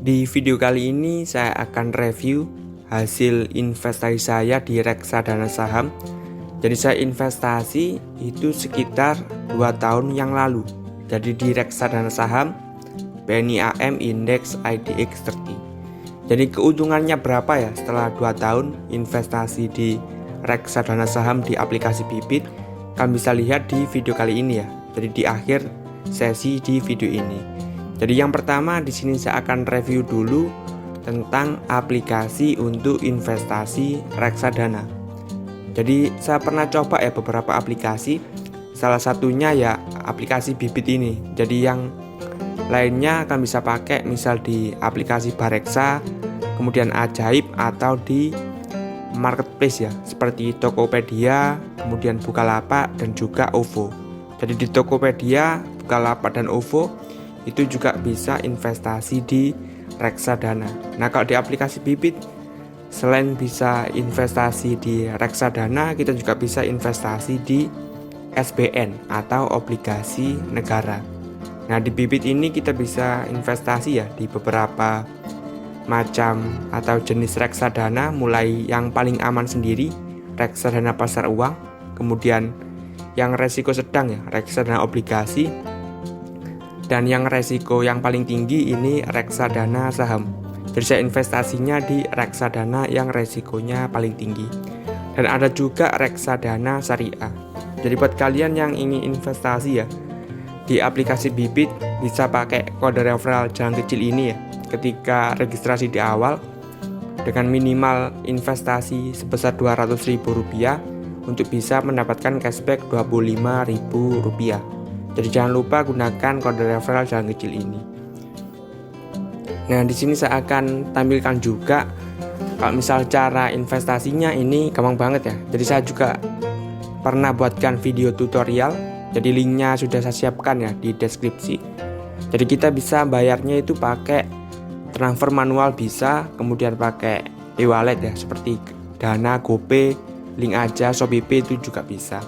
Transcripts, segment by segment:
Di video kali ini saya akan review hasil investasi saya di reksadana saham. Jadi saya investasi itu sekitar 2 tahun yang lalu. Jadi di reksadana saham BNI AM Index IDX 30. Jadi keuntungannya berapa ya setelah 2 tahun investasi di reksadana saham di aplikasi Bibit? Kalian bisa lihat di video kali ini ya. Jadi di akhir sesi di video ini. Jadi yang pertama di sini saya akan review dulu tentang aplikasi untuk investasi reksadana. Jadi saya pernah coba ya beberapa aplikasi. Salah satunya ya aplikasi Bibit ini. Jadi yang lainnya akan bisa pakai misal di aplikasi Bareksa, kemudian Ajaib atau di marketplace ya seperti Tokopedia, kemudian Bukalapak dan juga OVO. Jadi di Tokopedia, Bukalapak dan OVO itu juga bisa investasi di reksadana. Nah kalau di aplikasi Bibit selain bisa investasi di reksadana, kita juga bisa investasi di SBN atau obligasi negara. Nah di Bibit ini kita bisa investasi ya di beberapa macam atau jenis reksadana, mulai yang paling aman sendiri reksadana pasar uang, kemudian yang resiko sedang ya reksadana obligasi, dan yang resiko yang paling tinggi ini reksadana saham. Jadi saya investasinya di reksadana yang resikonya paling tinggi. Dan ada juga reksadana syariah. Jadi buat kalian yang ingin investasi ya di aplikasi Bibit bisa pakai kode referral jalan kecil ini ya ketika registrasi di awal dengan minimal investasi sebesar Rp200.000 untuk bisa mendapatkan cashback Rp25.000. Jadi jangan lupa gunakan kode referral jalan kecil ini. Nah, di sini saya akan tampilkan juga kalau misal cara investasinya ini gampang banget ya. Jadi saya juga pernah buatkan video tutorial. Jadi linknya sudah saya siapkan ya di deskripsi. Jadi kita bisa bayarnya itu pakai transfer manual bisa, kemudian pakai e-wallet ya seperti Dana, GoPay, link aja, Shopee itu juga bisa.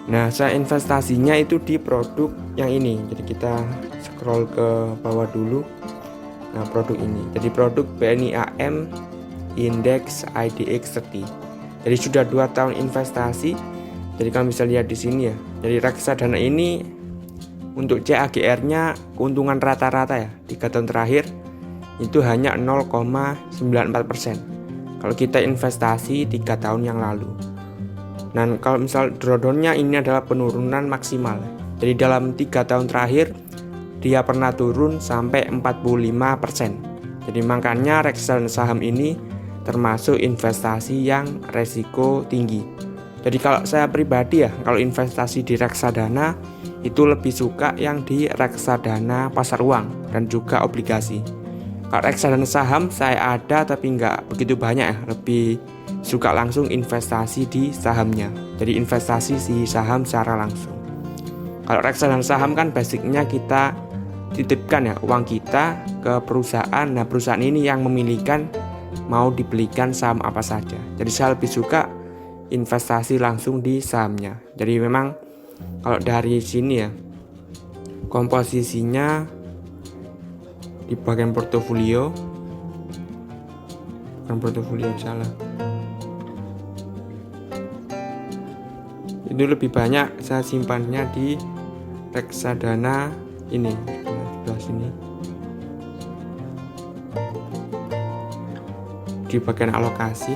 Nah, saya investasinya itu di produk yang ini. Jadi kita scroll ke bawah dulu. Nah, produk ini. Jadi produk BNI AM Index IDX 30. Jadi sudah 2 tahun investasi. Jadi kalian bisa lihat di sini ya. Jadi reksadana ini untuk CAGR-nya keuntungan rata-rata ya 3 tahun terakhir itu hanya 0,94%. Kalau kita investasi 3 tahun yang lalu. Dan kalau misal drawdown-nya ini adalah penurunan maksimal. Jadi dalam 3 tahun terakhir dia pernah turun sampai 45%. Jadi makanya reksadana saham ini termasuk investasi yang resiko tinggi. Jadi kalau saya pribadi ya, kalau investasi di reksadana itu lebih suka yang di reksadana pasar uang dan juga obligasi. Kalau reksadana saham saya ada tapi nggak begitu banyak ya, lebih suka langsung investasi di sahamnya. Jadi investasi di saham secara langsung. Kalau reksadana saham kan basicnya kita titipkan ya uang kita ke perusahaan. Nah perusahaan ini yang memilihkan mau dibelikan saham apa saja. Jadi saya lebih suka investasi langsung di sahamnya. Jadi memang kalau dari sini ya komposisinya di bagian portofolio, bukan portofolio salah. Itu lebih banyak saya simpannya di reksadana ini sebelah sini di bagian alokasi.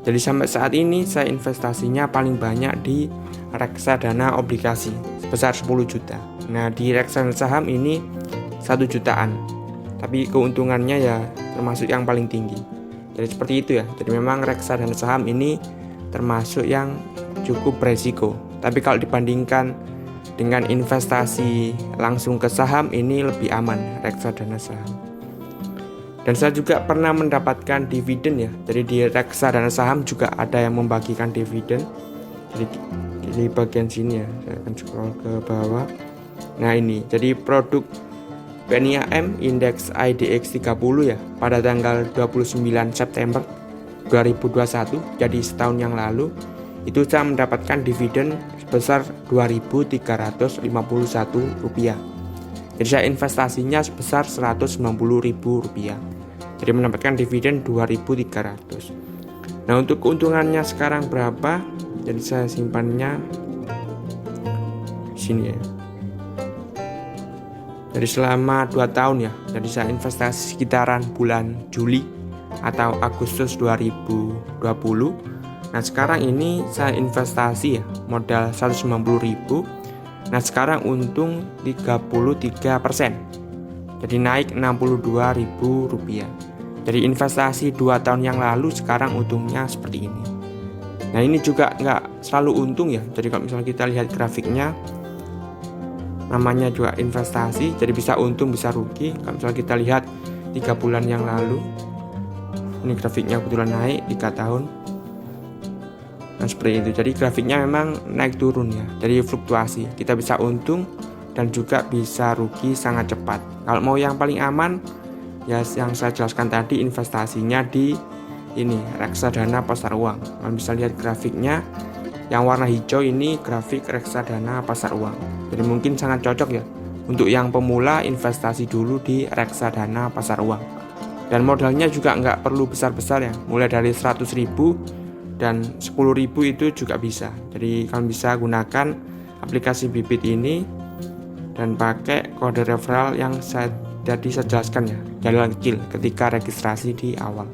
Jadi sampai saat ini saya investasinya paling banyak di reksadana obligasi sebesar 10 juta. Nah di reksadana saham ini 1 jutaan, tapi keuntungannya ya termasuk yang paling tinggi. Jadi seperti itu ya. Jadi memang reksadana saham ini termasuk yang cukup beresiko. Tapi kalau dibandingkan dengan investasi langsung ke saham ini lebih aman reksadana saham. Dan saya juga pernah mendapatkan dividen ya. Jadi di reksadana saham juga ada yang membagikan dividen. Jadi di bagian sini ya, saya akan scroll ke bawah. Nah ini, jadi produk BNI AM Index IDX 30 ya pada tanggal 29 September 2021, jadi setahun yang lalu itu saya mendapatkan dividen sebesar Rp2.351. Jadi saya investasinya sebesar Rp190.000. Jadi mendapatkan dividen 2.300. Nah, untuk keuntungannya sekarang berapa? Jadi saya simpannya di sini ya. Jadi selama 2 tahun ya. Jadi saya investasi sekitaran bulan Juli atau Agustus 2020. Nah, sekarang ini saya investasi ya, modal 190.000. Nah, sekarang untung 33%. Jadi naik Rp62.000. Jadi investasi 2 tahun yang lalu sekarang untungnya seperti ini. Nah, ini juga nggak selalu untung ya. Jadi kalau misalnya kita lihat grafiknya, namanya juga investasi, jadi bisa untung bisa rugi. Kalau misalnya kita lihat 3 bulan yang lalu, ini grafiknya kebetulan naik 3 tahun. Nah, seperti itu. Jadi grafiknya memang naik turun ya. Jadi fluktuasi. Kita bisa untung dan juga bisa rugi sangat cepat. Kalau mau yang paling aman ya yang saya jelaskan tadi, investasinya di ini reksadana pasar uang. Kalian bisa lihat grafiknya. Yang warna hijau ini grafik reksadana pasar uang. Jadi mungkin sangat cocok ya untuk yang pemula, investasi dulu di reksadana pasar uang. Dan modalnya juga nggak perlu besar-besar ya. Mulai dari 100.000 dan 10.000 itu juga bisa. Jadi kalian bisa gunakan aplikasi Bibit ini dan pakai kode referral yang tadi saya jelaskan ya, jalan kecil ketika registrasi di awal.